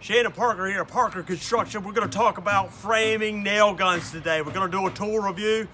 Shannon Parker here at Parker Construction. We're going to talk about framing nail guns today. We're going to do a tool review.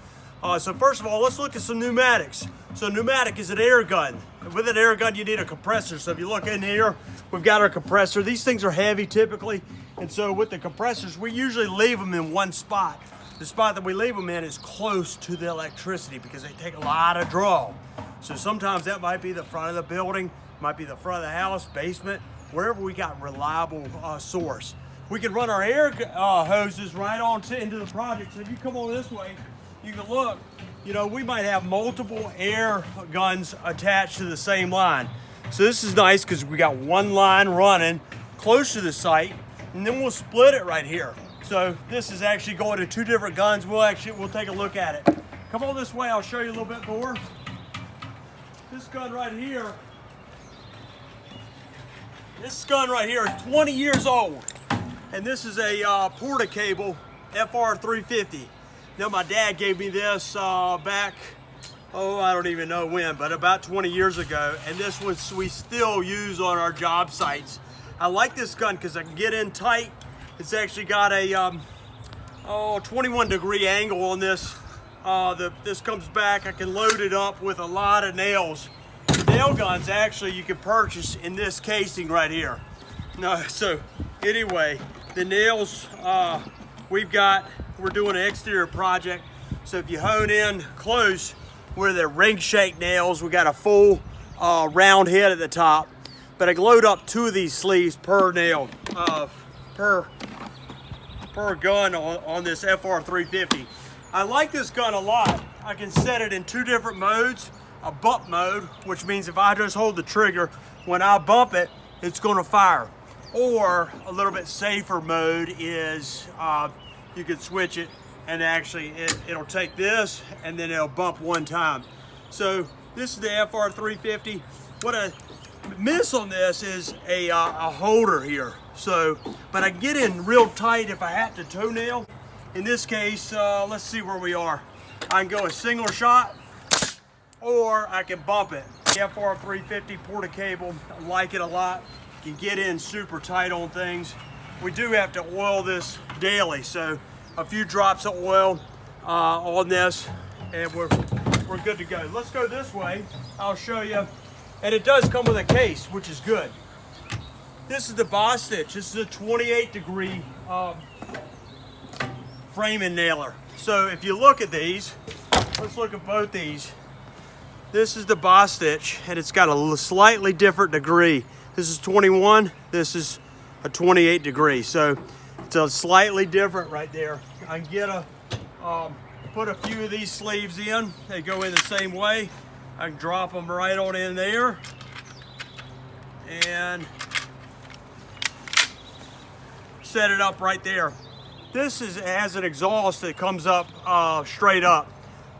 So first of all, let's look at some pneumatics. So pneumatic is an air gun. With an air gun, you need a compressor. So if you look in here, we've got our compressor. These things are heavy typically. And so with the compressors, we usually leave them in one spot. The spot that we leave them in is close to the electricity because they take a lot of draw. So sometimes that might be the front of the building, might be the front of the house, basement, wherever we got reliable source. We can run our air hoses right on into the project. So if you come on this way, you can look, you know, we might have multiple air guns attached to the same line. So this is nice because we got one line running close to the site, and then we'll split it right here. So this is actually going to two different guns. We'll take a look at it. Come on this way, I'll show you a little bit more. This gun right here is 20 years old. And this is a Porta cable FR350. Now my dad gave me this back, I don't even know when, but about 20 years ago. And this one we still use on our job sites. I like this gun because I can get in tight. It's actually got a 21-degree angle on this. This comes back. I can load it up with a lot of nails. Nail guns actually you can purchase in this casing right here. So anyway, the nails we're doing an exterior project. So if you hone in close, where they're ring shaped nails, we got a full round head at the top. But I can load up 2 of these sleeves per nail, per gun on this FR350. I like this gun a lot. I can set it in 2 different modes. A bump mode, which means if I just hold the trigger, when I bump it, it's gonna fire. Or a little bit safer mode is you can switch it and actually it'll take this and then it'll bump one time. So this is the FR350. What I miss on this is a holder here. So, but I can get in real tight if I have to toenail. In this case, let's see where we are. I can go a single shot, or I can bump it. The FR350 Porta cable, I like it a lot. You can get in super tight on things. We do have to oil this daily, so a few drops of oil on this, and we're good to go. Let's go this way. I'll show you. And it does come with a case, which is good. This is the Bostitch. This is a 28-degree framing nailer. So if you look at these, let's look at both these. This is the Bostitch, and it's got a slightly different degree. This is 21, this is a 28 degree. So it's a slightly different right there. I can get put a few of these sleeves in. They go in the same way. I can drop them right on in there. And set it up right there. This has an exhaust that comes up straight up.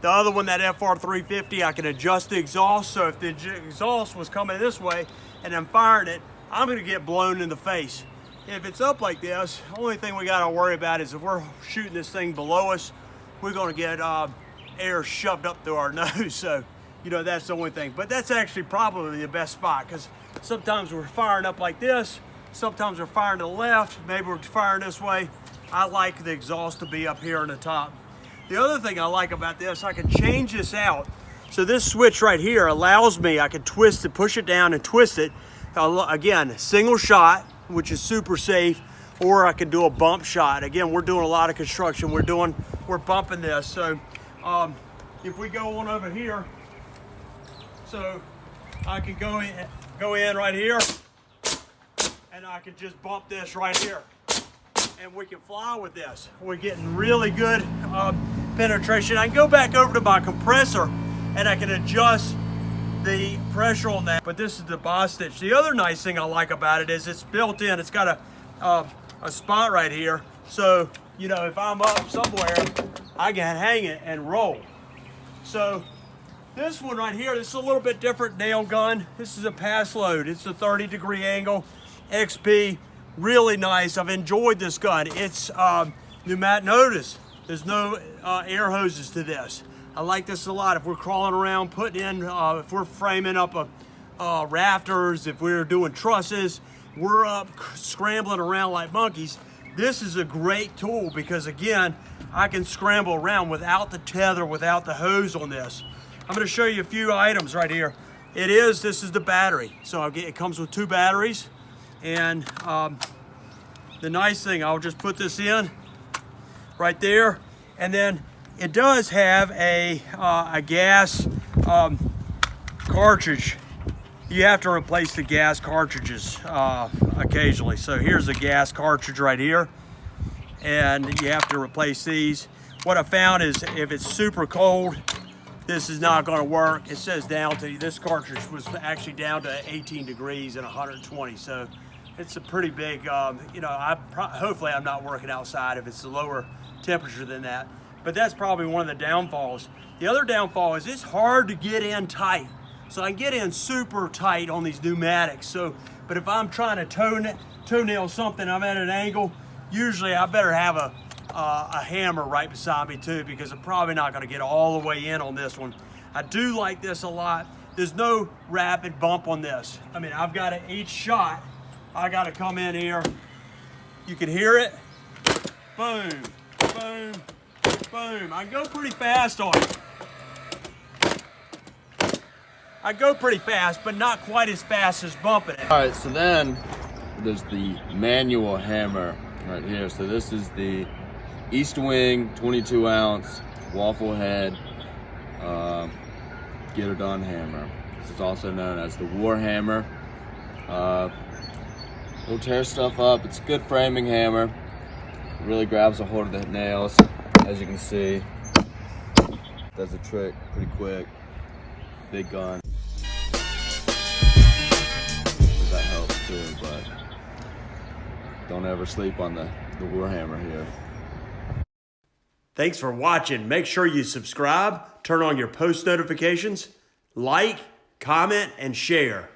The other one, that FR350, I can adjust the exhaust. So if the exhaust was coming this way and I'm firing it, I'm gonna get blown in the face. If it's up like this, the only thing we gotta worry about is if we're shooting this thing below us, we're gonna get air shoved up through our nose. So, you know, that's the only thing. But that's actually probably the best spot, because sometimes we're firing up like this, sometimes we're firing to the left, maybe we're firing this way. I like the exhaust to be up here on the top. The other thing I like about this, I can change this out. So this switch right here allows me, I can twist it, push it down and twist it. Again, single shot, which is super safe, or I can do a bump shot. Again, we're doing a lot of construction. We're bumping this. So if we go on over here, so I can go in right here, and I can just bump this right here. And we can fly with this. We're getting really good penetration. I can go back over to my compressor and I can adjust the pressure on that. But this is the Bostitch. The other nice thing I like about it is it's built in. It's got a spot right here. So, you know, if I'm up somewhere, I can hang it and roll. So this one right here, this is a little bit different nail gun. This is a Pasload. It's a 30-degree angle XP. Really nice. I've enjoyed this gun. It's pneumatic. Notice there's no air hoses to this. I like this a lot. If we're crawling around, putting in, if we're framing up rafters, if we're doing trusses, we're up scrambling around like monkeys, this is a great tool because again, I can scramble around without the tether, without the hose on this. I'm gonna show you a few items right here. This is the battery. So it comes with 2 batteries. And the nice thing, I'll just put this in right there. And then it does have a gas cartridge. You have to replace the gas cartridges occasionally. So here's a gas cartridge right here. And you have to replace these. What I found is if it's super cold, this is not going to work. It says down to, this cartridge was actually down to 18 degrees and 120. So it's a pretty big, you know, hopefully I'm not working outside if it's a lower temperature than that. But that's probably one of the downfalls. The other downfall is it's hard to get in tight. So I can get in super tight on these pneumatics. So, but if I'm trying to toenail something, I'm at an angle, usually I better have a hammer right beside me too, because I'm probably not going to get all the way in on this one. I do like this a lot. There's no rapid bump on this. I mean, I've got to, each shot, I got to come in here. You can hear it. Boom, boom, boom. I go pretty fast on it. I go pretty fast, but not quite as fast as bumping it. All right, so then there's the manual hammer right here. So this is the Estwing 22 ounce waffle head get it done hammer. This is also known as the war hammer. It'll tear stuff up. It's a good framing hammer. It really grabs a hold of the nails, as you can see. Does the trick pretty quick. Big gun. That helps too, but don't ever sleep on the war hammer here. Thanks for watching. Make sure you subscribe, turn on your post notifications, like, comment, and share.